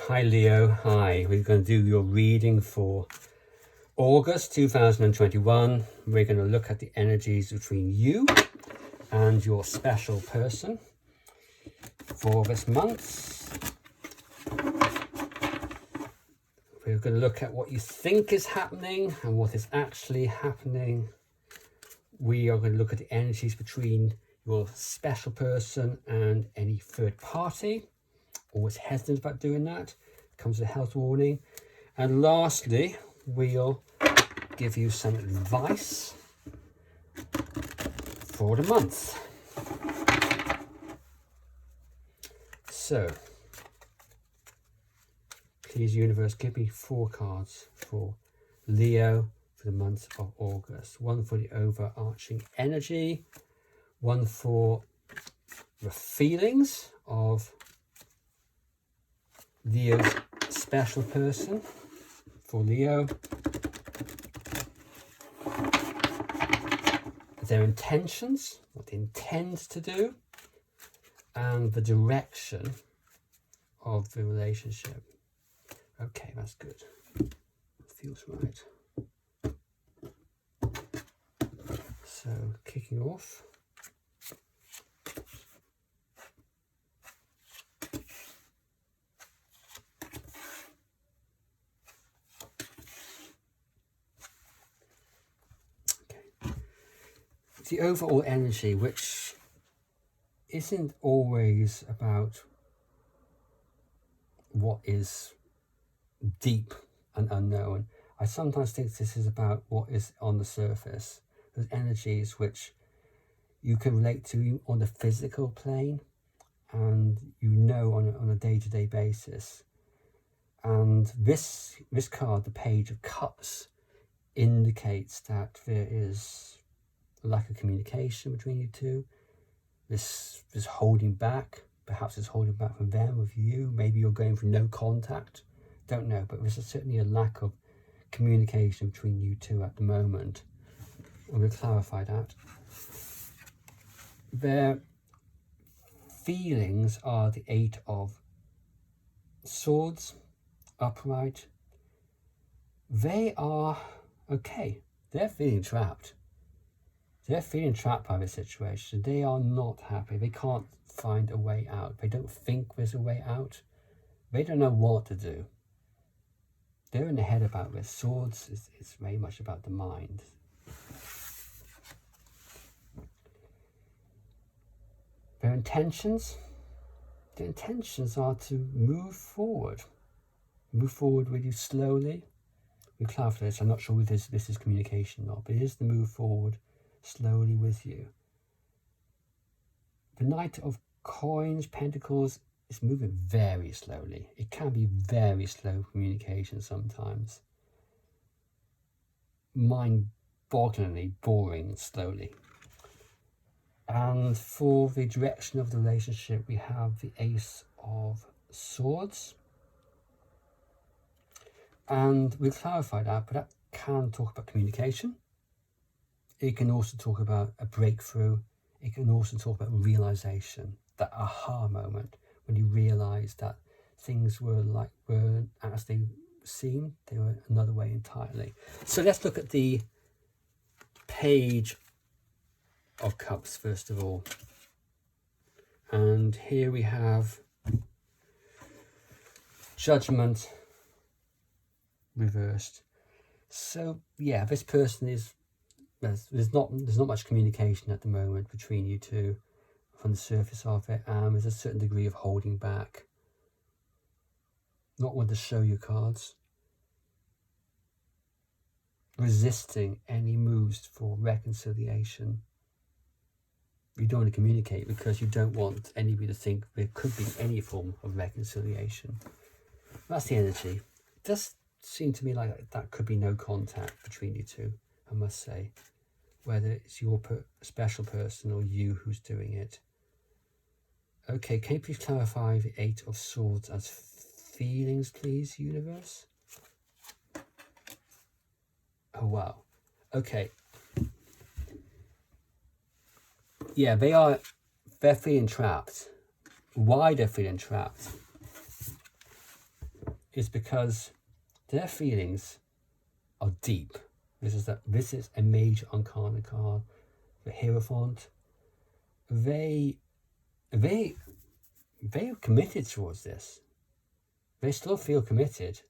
Hi Leo, hi. We're going to do your reading for August 2021. We're going to look at the energies between you and your special person for this month. We're going to look at what you think is happening and what is actually happening. We are going to look at the energies between your special person and any third party. Always hesitant about doing that. Comes with a health warning. And lastly, we'll give you some advice for the month. So, please universe, give me 4 cards for Leo for the month of August. 1 for the overarching energy, 1 for the feelings of Leo's special person for Leo, their intentions, what they intend to do, and the direction of the relationship. Okay, that's good. Feels right. So, kicking off. The overall energy, which isn't always about what is deep and unknown. I sometimes think this is about what is on the surface. There's energies which you can relate to on the physical plane and you know on a day-to-day basis. And this card, the Page of Cups, indicates that there is lack of communication between you two. This holding back, perhaps it's holding back from them, with you. Maybe you're going for no contact, don't know, but there's certainly a lack of communication between you two at the moment. And we'll clarify that. Their feelings are the 8 of Swords, upright. They are okay. They're feeling trapped. They're feeling trapped by the situation. They are not happy. They can't find a way out. They don't think there's a way out. They don't know what to do. They're in the head about this. Swords is very much about the mind. Their intentions are to move forward. Move forward with you slowly. We clarify this. I'm not sure if this is communication or not, but it is to move forward slowly with you. The Knight of Coins, Pentacles, is moving very slowly. It can be very slow communication sometimes. Mind-bogglingly boring slowly. And for the direction of the relationship, we have the Ace of Swords. And we'll clarify that, but that can talk about communication. It can also talk about a breakthrough. It can also talk about realization, that aha moment when you realize that things weren't as they seemed, they were another way entirely. So let's look at the Page of Cups first of all. And here we have Judgment reversed. So yeah, this person is, there's not much communication at the moment between you two from the surface of it, and there's a certain degree of holding back, not wanting to show your cards, resisting any moves for reconciliation. You don't want to communicate because you don't want anybody to think there could be any form of reconciliation. That's the energy. It does seem to me like that could be no contact between you two, I must say, whether it's your special person or you who's doing it. Okay, can you please clarify the 8 of Swords as feelings, please, universe? Oh, wow. Okay. Yeah, they're feeling trapped. Why they're feeling trapped? is because their feelings are deep. This is a major arcana card, the Hierophant. They are committed towards this. They still feel committed.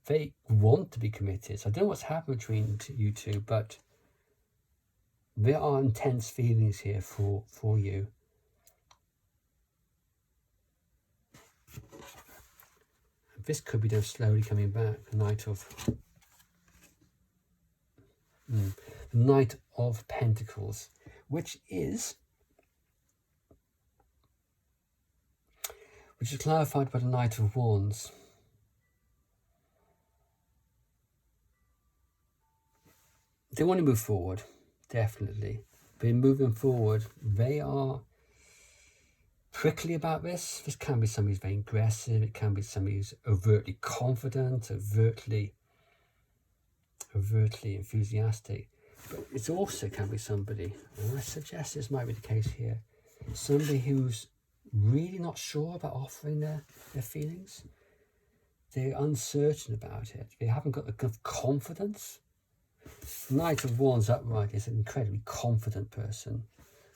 They want to be committed. So I don't know what's happened between you two, but there are intense feelings here for you. This could be them slowly coming back. The Knight of Pentacles, which is clarified by the Knight of Wands. They want to move forward, definitely. But in moving forward, they are prickly about this. This can be somebody who's very aggressive. It can be somebody who's overtly confident, overtly enthusiastic. But it also can be somebody, and I suggest this might be the case here, somebody who's really not sure about offering their feelings. They're uncertain about it. They haven't got the kind of confidence. Knight of Wands upright is an incredibly confident person.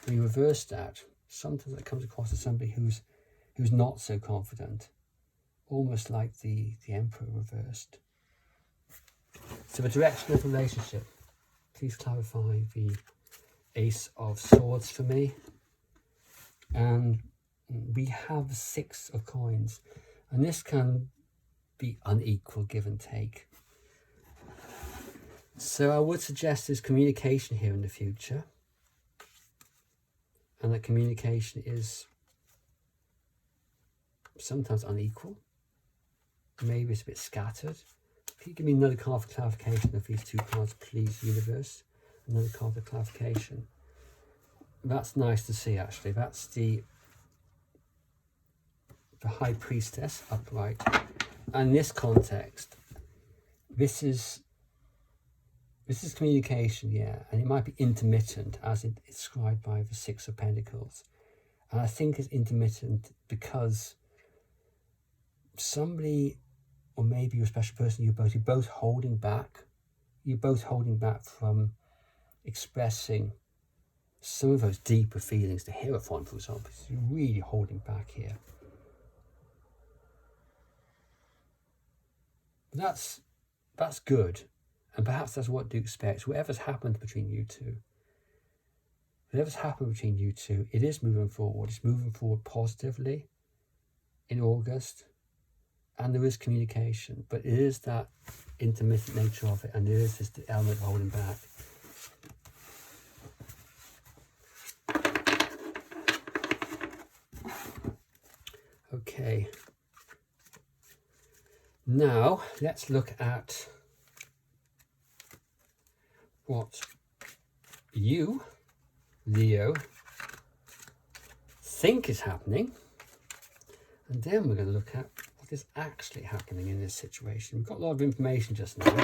When you reverse that, sometimes it comes across as somebody who's not so confident, almost like the Emperor reversed. So the direction of the relationship, please clarify the Ace of Swords for me. And we have the Six of Coins, and this can be unequal give and take. So I would suggest there's communication here in the future, and that communication is sometimes unequal. Maybe it's a bit scattered. Can you give me another card for clarification of these two cards, please, universe? Another card for clarification. That's nice to see, actually. That's the High Priestess upright. And in this context, this is communication, yeah, and it might be intermittent, as it's described by the Six of Pentacles. And I think it's intermittent because somebody, or maybe you're a special person, you're both holding back. You're both holding back from expressing some of those deeper feelings. The Hierophant, for example, is really holding back here. But that's good. And perhaps that's what to expect. Whatever's happened between you two, it is moving forward. It's moving forward positively in August. And there is communication. But it is that intermittent nature of it. And there is this element of holding back. Okay. Now, let's look at what you, Leo, think is happening. And then we're going to look at what is actually happening in this situation. We've got a lot of information just now.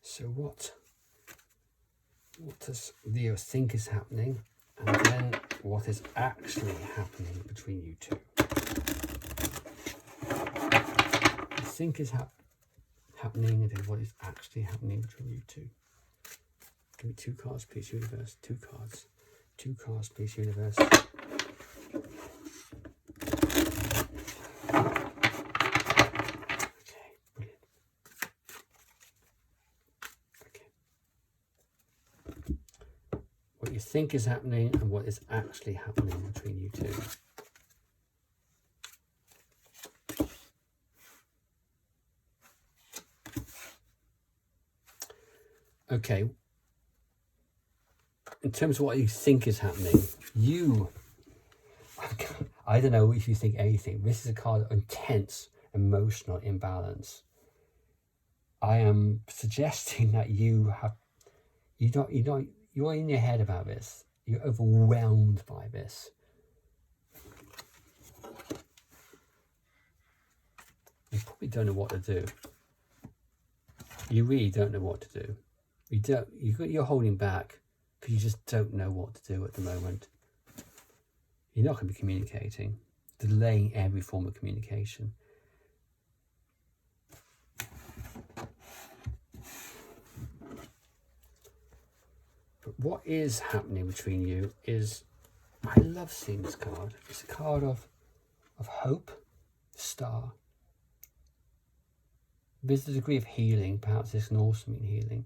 So what does Leo think is happening, and then what is actually happening between you two? Think is happening, and then what is actually happening between you two? Give me two cards, please, universe. Two cards, please, universe. What you think is happening and what is actually happening between you two. Okay. In terms of what you think is happening, I don't know if you think anything. This is a card of intense emotional imbalance. I am suggesting that you're in your head about this. You're overwhelmed by this. probably don't know what to do. You really don't know what to do. You're holding back because you just don't know what to do at the moment. You're not going to be communicating, delaying every form of communication. But what is happening between you is, I love seeing this card. It's a card of hope, star. There's a degree of healing. Perhaps this can also mean healing.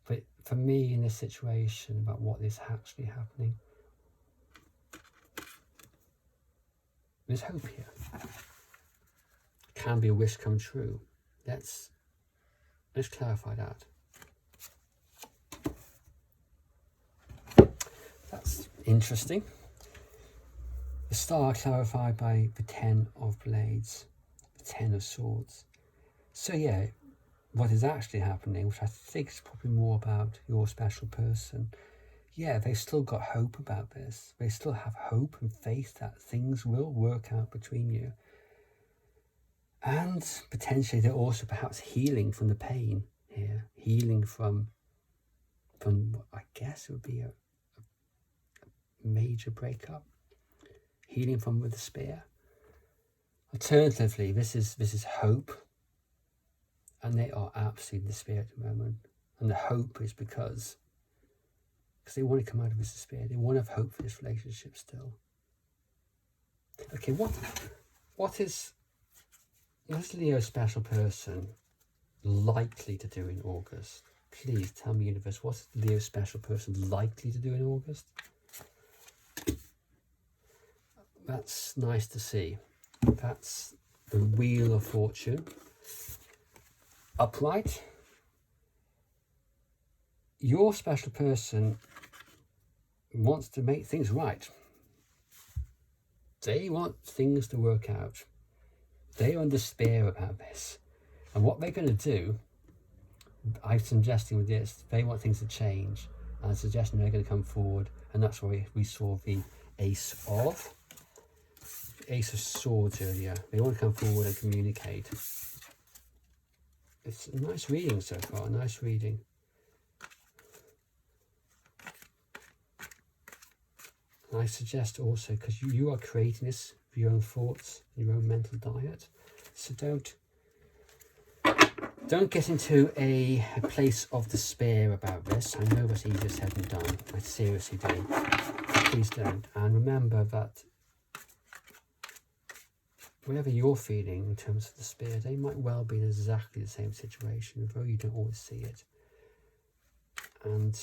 But for me, in this situation, about what is actually happening, there's hope here. Can be a wish come true. Let's clarify that. That's interesting. The star clarified by the 10 of blades, the 10 of swords. So yeah, what is actually happening, which I think is probably more about your special person, yeah, they've still got hope about this. They still have hope and faith that things will work out between you. And potentially they're also perhaps healing from the pain here, healing from what I guess would be a major breakup, healing from the despair. Alternatively, this is hope, and they are absolutely in despair at the moment. And the hope is because they want to come out of this despair. They want to have hope for this relationship still. Okay, what is Leo's special person likely to do in August? Please tell me, universe, what's Leo's special person likely to do in August? That's nice to see. That's the Wheel of Fortune. Upright. Your special person wants to make things right. They want things to work out. They are in despair about this. And what they're going to do, I'm suggesting with this, they want things to change. And I'm suggesting they're going to come forward. And that's why we saw the Ace of Swords earlier. They want to come forward and communicate. It's a nice reading so far, nice reading. And I suggest also, because you are creating this for your own thoughts, your own mental diet, so don't get into a place of despair about this. I know that's easier said than done. I seriously do. Please don't. And remember that whatever you're feeling in terms of despair, they might well be in exactly the same situation, although you don't always see it. And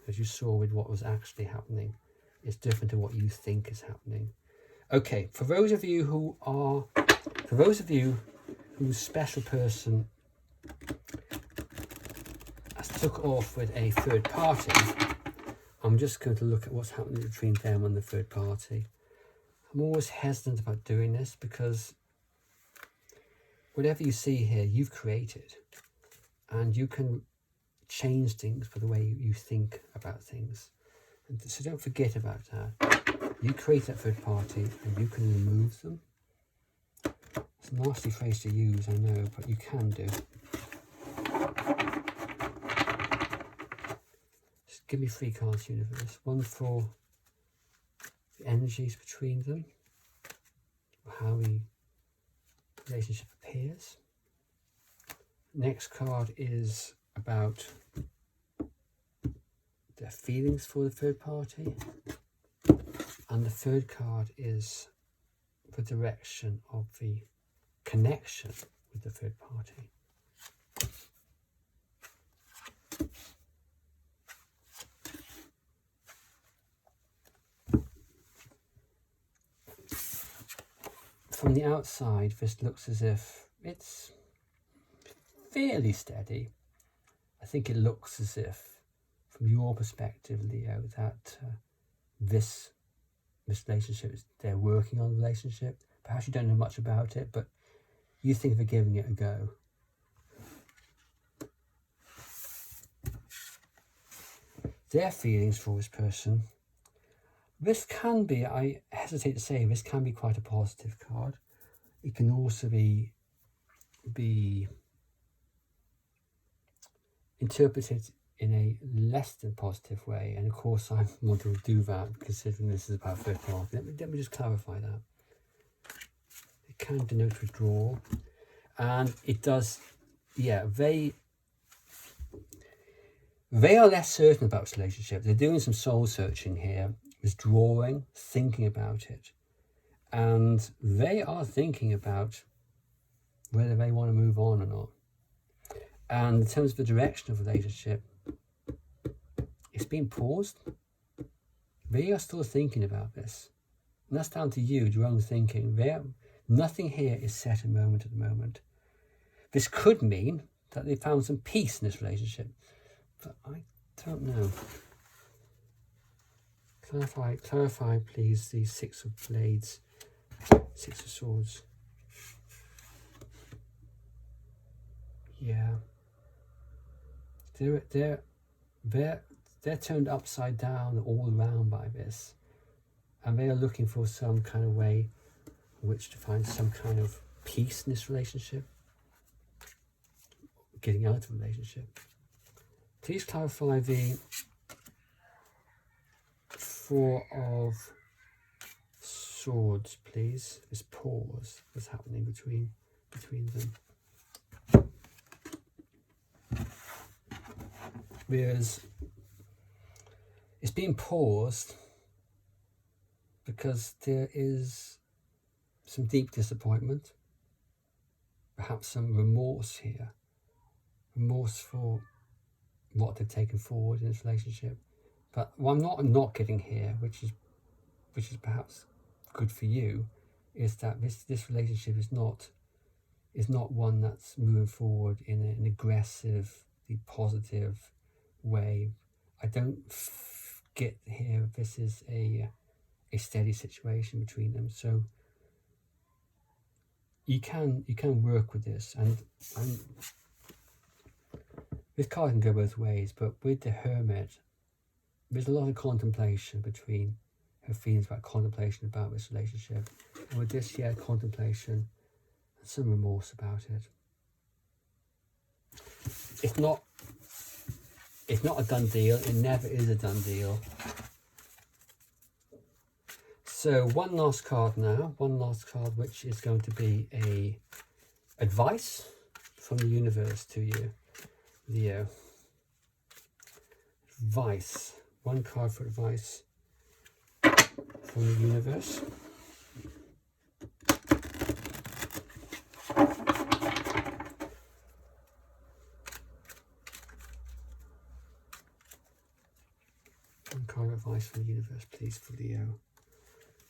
as you saw with what was actually happening, it's different to what you think is happening. Okay, for those of you whose special person has took off with a third party, I'm just going to look at what's happening between them and the third party. I'm always hesitant about doing this because whatever you see here, you've created, and you can change things for the way you think about things. And so don't forget about that. You create that third party and you can remove them. It's a nasty phrase to use, I know, but you can do. Just give me 3 cards, universe. One for the energies between them, how the relationship appears. Next card is about their feelings for the third party, and the third card is the direction of the connection with the third party. From the outside, this looks as if it's fairly steady. I think it looks as if, from your perspective, Leo, that this relationship, they're working on the relationship. Perhaps you don't know much about it, but you think they're giving it a go. Their feelings for this person. This can be, I hesitate to say, this can be quite a positive card. It can also be be interpreted in a less than positive way. And of course I want to do that, considering this is about third party. Let me just clarify that. It can denote withdrawal, and it does, yeah, they are less certain about this relationship. They're doing some soul searching here, withdrawing, thinking about it, and they are thinking about whether they want to move on or not. And in terms of the direction of the relationship, it's been paused. They are still thinking about this, and that's down to you, your own thinking. Nothing here is set at the moment. This could mean that they found some peace in this relationship, but I don't know. Clarify, please, the Six of Blades, Six of Swords. Yeah. They're turned upside down all around by this, and they are looking for some kind of way in which to find some kind of peace in this relationship, getting out of the relationship. Please clarify the Four of Swords, please. This pause that's happening between them. Whereas it's being paused because there is some deep disappointment, perhaps some remorse here, remorse for what they've taken forward in this relationship. But what I'm not getting here, which is perhaps good for you, is that this relationship is not one that's moving forward in an aggressive, positive way. I don't get here this is a steady situation between them. So you can work with this, and this card can go both ways. But with the Hermit, there's a lot of contemplation between her feelings about contemplation about this relationship, and with this, yeah, contemplation and some remorse about it. It's not a done deal. It never is a done deal. So one last card now. One last card, which is going to be a advice from the universe to you, Leo. Advice. One card for advice from the universe. One card of advice from the universe, please, for Leo.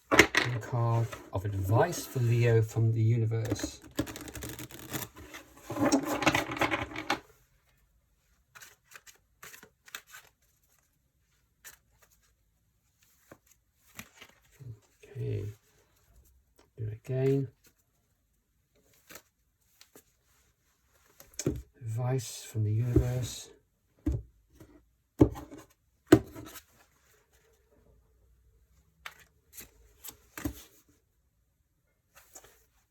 One card of advice for Leo from the universe. Okay, do it again. Advice from the universe.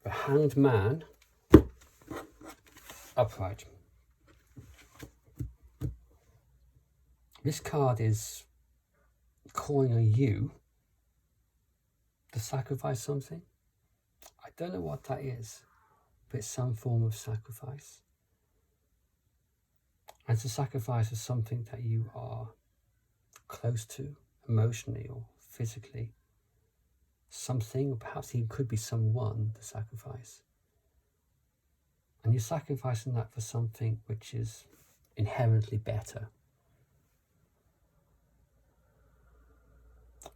The Hanged Man, upright. This card is calling on you to sacrifice something. I don't know what that is, but it's some form of sacrifice. And to sacrifice is something that you are close to, emotionally or physically. Something, or perhaps it could be someone to sacrifice. And you're sacrificing that for something which is inherently better.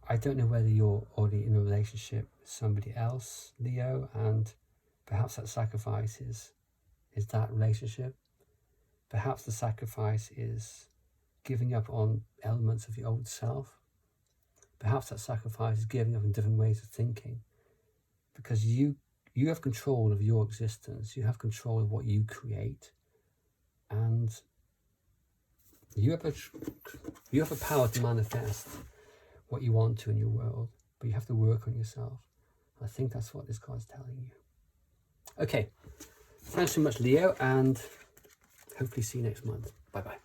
I don't know whether you're already in a relationship with somebody else, Leo, and perhaps that sacrifice is that relationship. Perhaps the sacrifice is giving up on elements of your old self. Perhaps that sacrifice is giving up on different ways of thinking, because you have control of your existence. You have control of what you create, and you have a power to manifest what you want to in your world, but you have to work on yourself. I think that's what this card's telling you. Okay, Thanks so much, Leo, and hopefully see you next month. Bye-bye.